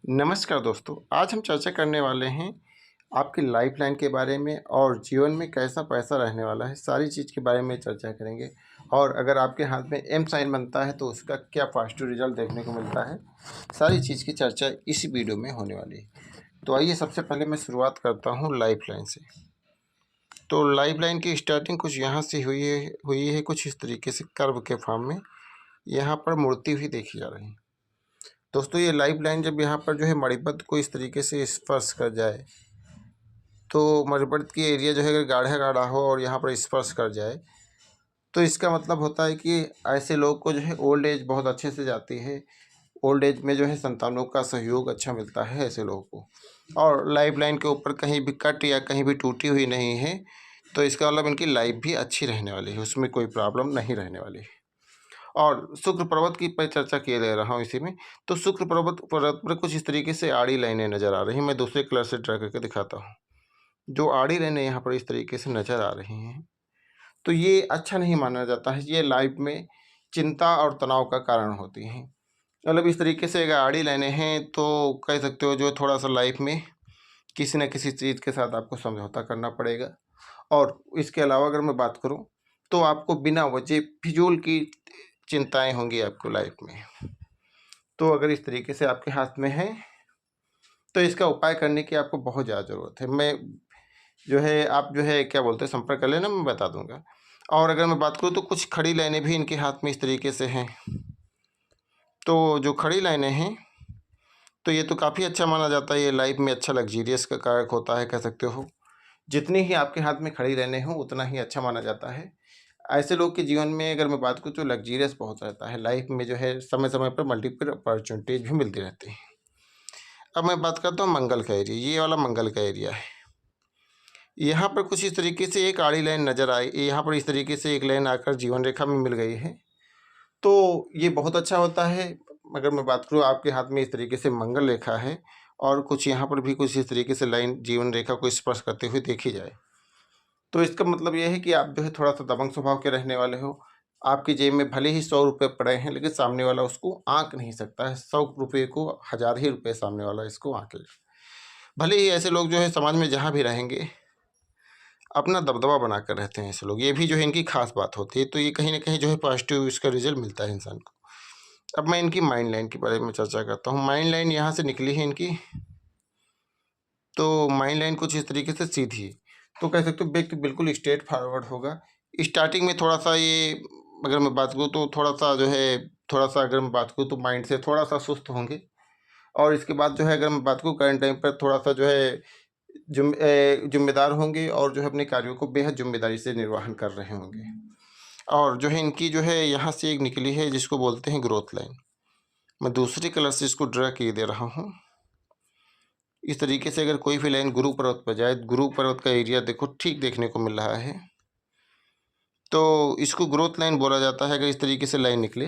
नमस्कार दोस्तों, आज हम चर्चा करने वाले हैं आपकी लाइफ़लाइन के बारे में और जीवन में कैसा पैसा रहने वाला है, सारी चीज़ के बारे में चर्चा करेंगे। और अगर आपके हाथ में एम साइन बनता है तो उसका क्या पॉजिटिव रिजल्ट देखने को मिलता है, सारी चीज़ की चर्चा इसी वीडियो में होने वाली है। तो आइए सबसे पहले मैं शुरुआत करता हूँ लाइफ़लाइन से। तो लाइफ़लाइन की स्टार्टिंग कुछ यहाँ से हुई है कुछ इस तरीके से कर्व के फॉर्म में, यहाँ पर मुड़ती हुई देखी जा रही है। दोस्तों ये लाइफ़लाइन जब यहाँ पर जो है मणिपत को इस तरीके से स्पर्श कर जाए, तो मणिपत की एरिया जो है अगर गाढ़ा गाढ़ा हो और यहाँ पर स्पर्श कर जाए, तो इसका मतलब होता है कि ऐसे लोग को जो है ओल्ड एज बहुत अच्छे से जाती है। ओल्ड एज में जो है संतानों का सहयोग अच्छा मिलता है ऐसे लोगों को। और लाइफ़लाइन के ऊपर कहीं भी कट या कहीं भी टूटी हुई नहीं है, तो इसका मतलब इनकी लाइफ भी अच्छी रहने वाली है, उसमें कोई प्रॉब्लम नहीं रहने वाली है। और शुक्र पर्वत की मैं चर्चा किए ले रहा हूँ इसी में। तो शुक्र पर्वत पर कुछ इस तरीके से आड़ी लाइनें नज़र आ रही हैं। मैं दूसरे कलर से ड्रा करके दिखाता हूँ। जो आड़ी लाइनें यहाँ पर इस तरीके से नज़र आ रही हैं, तो ये अच्छा नहीं माना जाता है। ये लाइफ में चिंता और तनाव का कारण होती हैं। मतलब इस तरीके से अगर आड़ी लाइनें हैं तो कह सकते हो जो थोड़ा-सा लाइफ में किसी न किसी चीज़ के साथ आपको समझौता करना पड़ेगा। और इसके अलावा अगर मैं बात करूँ, तो आपको बिना वजह फिजूल की चिंताएँ होंगी आपको लाइफ में। तो अगर इस तरीके से आपके हाथ में है, तो इसका उपाय करने की आपको बहुत ज़्यादा ज़रूरत है। मैं जो है आप जो है क्या बोलते हैं संपर्क कर लेना, मैं बता दूँगा। और अगर मैं बात करूँ तो कुछ खड़ी लाइनें भी इनके हाथ में इस तरीके से हैं। तो जो खड़ी लाइनें हैं, तो ये तो काफ़ी अच्छा माना जाता है। ये लाइफ में अच्छा लग्ज़रियस का कारक होता है, कह सकते हो। जितनी ही आपके हाथ में खड़ी लाइनें हों, उतना ही अच्छा माना जाता है। ऐसे लोग के जीवन में अगर मैं बात करूँ तो लग्ज़रियस बहुत रहता है। लाइफ में जो है समय-समय पर मल्टीपल अपॉर्च्युनिटीज़ भी मिलती रहती हैं। अब मैं बात करता हूँ मंगल का एरिया, ये वाला मंगल का एरिया है। यहाँ पर कुछ इस तरीके से एक आड़ी लाइन नज़र आई, यहाँ पर इस तरीके से एक लाइन आकर जीवन रेखा में मिल गई है, तो ये बहुत अच्छा होता है। अगर मैं बात करूँ आपके हाथ में इस तरीके से मंगल रेखा है और कुछ यहाँ पर भी कुछ इस तरीके से लाइन जीवन रेखा को स्पर्श करते हुए देखी जाए, तो इसका मतलब ये है कि आप जो है थोड़ा-सा दबंग स्वभाव के रहने वाले हो। आपकी जेब में भले ही 100 रुपए पड़े हैं, लेकिन सामने वाला उसको आँक नहीं सकता है। 100 रुपए को हज़ार ही रुपए सामने वाला इसको आँक ले। भले ही ऐसे लोग जो है समाज में जहाँ भी रहेंगे, अपना दबदबा बनाकर रहते हैं ऐसे लोग। ये भी जो है इनकी ख़ास बात होती है। तो ये कहीं न कहीं जो है पॉज़िटिव इसका रिज़ल्ट मिलता है इंसान को। अब मैं इनकी माइंड लाइन के बारे में चर्चा करता हूँ। माइंड लाइन यहाँ से निकली है इनकी, तो माइंड लाइन कुछ इस तरीके से सीधी है। तो कह सकते हो व्यक्ति बिल्कुल स्ट्रेट फॉरवर्ड होगा। स्टार्टिंग में थोड़ा-सा ये अगर मैं बात करूँ तो थोड़ा-सा जो है थोड़ा-सा अगर मैं बात करूँ तो माइंड से थोड़ा-सा सुस्त होंगे। और इसके बाद जो है अगर मैं बात करूँ करंट टाइम पर थोड़ा-सा जो है ज़िम्मेदार होंगे और जो है अपने कार्यों को बेहद ज़िम्मेदारी से निर्वहन कर रहे होंगे। और जो है इनकी जो है यहाँ से एक निकली है जिसको बोलते हैं ग्रोथ लाइन। मैं दूसरे कलर से इसको ड्रा किए दे रहा हूँ। इस तरीके से अगर कोई भी लाइन गुरु पर्वत पर जाए, गुरु पर्वत का एरिया देखो ठीक देखने को मिल रहा है, तो इसको ग्रोथ लाइन बोला जाता है। अगर इस तरीके से लाइन निकले,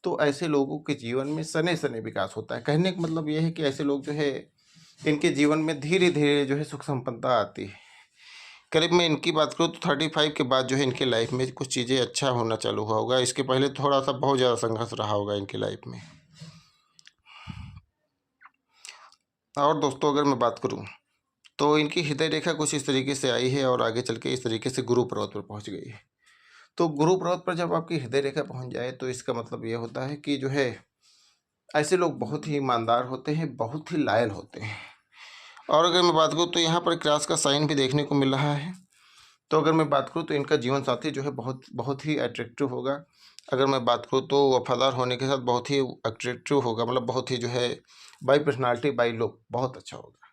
तो ऐसे लोगों के जीवन में सने-सने विकास होता है। कहने का मतलब ये है कि ऐसे लोग जो है, इनके जीवन में धीरे-धीरे जो है सुख संपन्नता आती है। करीब मैं इनकी बात करूँ तो 35 के बाद जो है इनकी लाइफ में कुछ चीज़ें अच्छा होना चालू हुआ होगा। इसके पहले थोड़ा-सा बहुत ज़्यादा संघर्ष रहा होगा इनकी लाइफ में। और दोस्तों अगर मैं बात करूँ, तो इनकी हृदय रेखा कुछ इस तरीके से आई है और आगे चल के इस तरीके से गुरु पर्वत पर पहुँच गई है। तो गुरु पर्वत पर जब आपकी हृदय रेखा पहुँच जाए, तो इसका मतलब ये होता है कि जो है ऐसे लोग बहुत ही ईमानदार होते हैं, बहुत ही लॉयल होते हैं। और अगर मैं बात करूँ तो यहाँ पर क्रॉस का साइन भी देखने को मिल रहा है। तो अगर मैं बात करूँ तो इनका जीवन साथी जो है बहुत बहुत ही अट्रैक्टिव होगा। अगर मैं बात करूँ तो वफ़ादार होने के साथ बहुत ही अट्रैक्टिव होगा, मतलब बहुत ही जो है बाई पर्सनैलिटी, बाई लुक बहुत अच्छा होगा।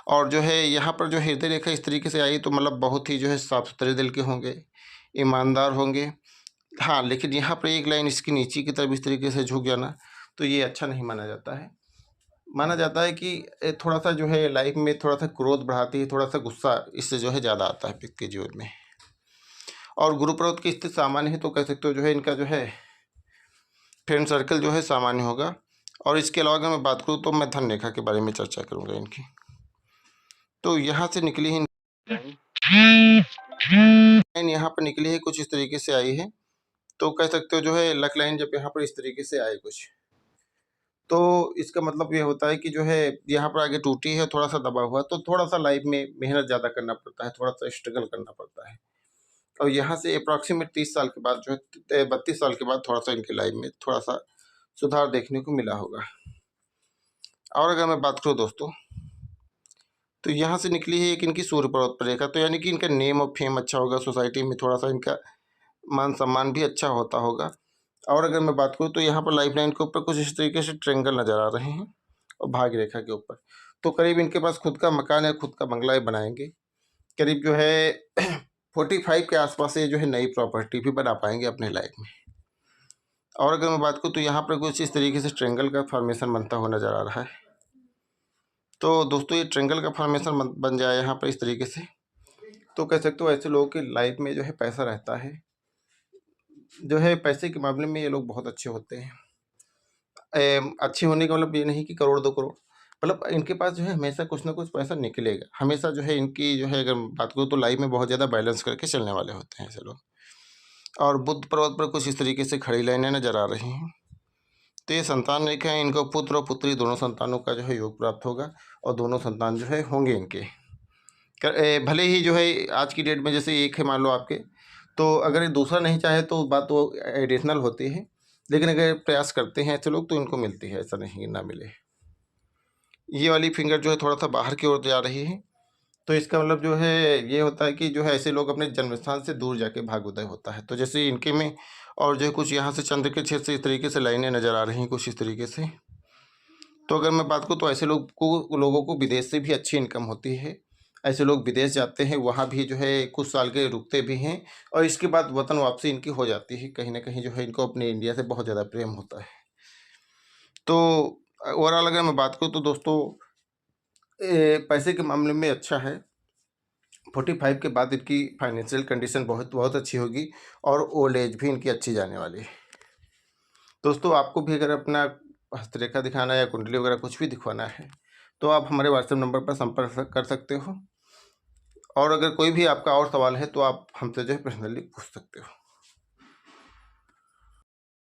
और जो है यहाँ पर जो हृदय रेखा इस तरीके से आई, तो मतलब बहुत ही जो है साफ-सुथरे दिल के होंगे, ईमानदार होंगे। हाँ, लेकिन यहाँ पे एक लाइन इसकी नीचे की तरफ इस तरीके से झुक जाना, तो ये अच्छा नहीं माना जाता है। माना जाता है कि थोड़ा-सा जो है लाइफ में थोड़ा-सा क्रोध बढ़ाती है, थोड़ा-सा गुस्सा इससे जो है ज़्यादा आता है व्यक्ति के जीवन में। और गुरु पर्वत की स्थिति सामान्य है, तो कह सकते हो जो है इनका जो है फ्रेंड सर्कल जो है सामान्य होगा। और इसके अलावा अगर मैं बात करूँ तो मैं धन रेखा के बारे में चर्चा करूँगा इनकी। तो यहाँ से निकली है लाइन, यहाँ पर निकली है कुछ इस तरीके से आई है। तो कह सकते हो जो है लक लाइन जब यहाँ पर इस तरीके से आए कुछ, तो इसका मतलब ये होता है कि जो है यहाँ पर आगे टूटी है, थोड़ा-सा दबा हुआ, तो थोड़ा-सा लाइफ में मेहनत ज़्यादा करना पड़ता है, थोड़ा-सा स्ट्रगल करना पड़ता है। और यहाँ से एप्रोक्सीमेट 30 साल के बाद जो है 32 साल के बाद थोड़ा-सा इनकी लाइफ में थोड़ा-सा सुधार देखने को मिला होगा। और अगर मैं बात करूँ दोस्तों, तो यहाँ से निकली है एक इनकी सूर्य पर्वत रेखा, तो यानी कि इनका नेम और फेम अच्छा होगा, सोसाइटी में थोड़ा-सा इनका मान-सम्मान भी अच्छा होता होगा। और अगर मैं बात करूँ तो यहाँ पर लाइफ़लाइन के ऊपर कुछ इस तरीके से ट्रायंगल नज़र आ रहे हैं और भाग्य रेखा के ऊपर। तो करीब इनके पास खुद का मकान या खुद का बंगला ये बनाएँगे। करीब जो है 45 के आस-पास ये जो है नई प्रॉपर्टी भी बना पाएँगे अपने लाइफ़ में। और अगर मैं बात करूँ तो यहाँ पर कुछ इस तरीके से ट्रायंगल का फॉर्मेशन बनता हुआ नज़र आ रहा है। तो दोस्तों ये ट्रायंगल का फॉर्मेशन बन जाए यहाँ पर इस तरीके से, तो कह सकते हो ऐसे लोगों की लाइफ़ में जो है पैसा रहता है। जो है पैसे के मामले में ये लोग बहुत अच्छे होते हैं। अच्छे होने का मतलब ये नहीं कि करोड़ 2 करोड़, मतलब इनके पास जो है हमेशा कुछ ना कुछ पैसा निकलेगा। हमेशा जो है इनकी जो है अगर बात करूँ तो लाइफ़ में बहुत ज़्यादा बैलेंस करके चलने वाले होते हैं ऐसे लोग। और बुध पर्वत पर कुछ इस तरीके से खड़ी लाइनें नज़र आ रही हैं। तो ये संतान रेखा है, इनको पुत्र और पुत्री दोनों संतानों का जो है योग प्राप्त होगा और दोनों संतान जो है होंगे इनके। भले ही जो है आज की डेट में जैसे एक है मान लो आपके, तो अगर ये दूसरा नहीं चाहे तो बात तो एडिशनल होती है, लेकिन अगर प्रयास करते हैं ऐसे लोग तो इनको मिलती है, ऐसा नहीं कि ना मिले। ये वाली फिंगर जो है थोड़ा-सा बाहर की ओर जा रही है, तो इसका मतलब जो है ये होता है कि जो है ऐसे लोग अपने जन्म स्थान से दूर जाके भाग उदय होता है। तो जैसे इनके में और जो है कुछ यहाँ से चंद्र के छेद से इस तरीके से लाइनें नज़र आ रही हैं कुछ इस तरीके से। तो अगर मैं बात करूँ तो ऐसे लोगों को विदेश से भी अच्छी इनकम होती है। ऐसे लोग विदेश जाते हैं, वहाँ भी जो है कुछ साल के रुकते भी हैं और इसके बाद वतन वापसी इनकी हो जाती है। कहीं न कहीं जो है इनको अपने इंडिया से बहुत ज़्यादा प्रेम होता है। तो ओवरऑल अगर मैं बात करूँ तो दोस्तों पैसे के मामले में अच्छा है। 45 के बाद इनकी फाइनेंशियल कंडीशन बहुत बहुत अच्छी होगी और ओल्ड एज भी इनकी अच्छी जाने वाली है। दोस्तों आपको भी अगर अपना हस्तरेखा दिखाना या कुंडली वगैरह कुछ भी दिखवाना है, तो आप हमारे व्हाट्सएप नंबर पर संपर्क कर सकते हो। और अगर कोई भी आपका और सवाल है तो आप हमसे जो है पर्सनली पूछ सकते हो।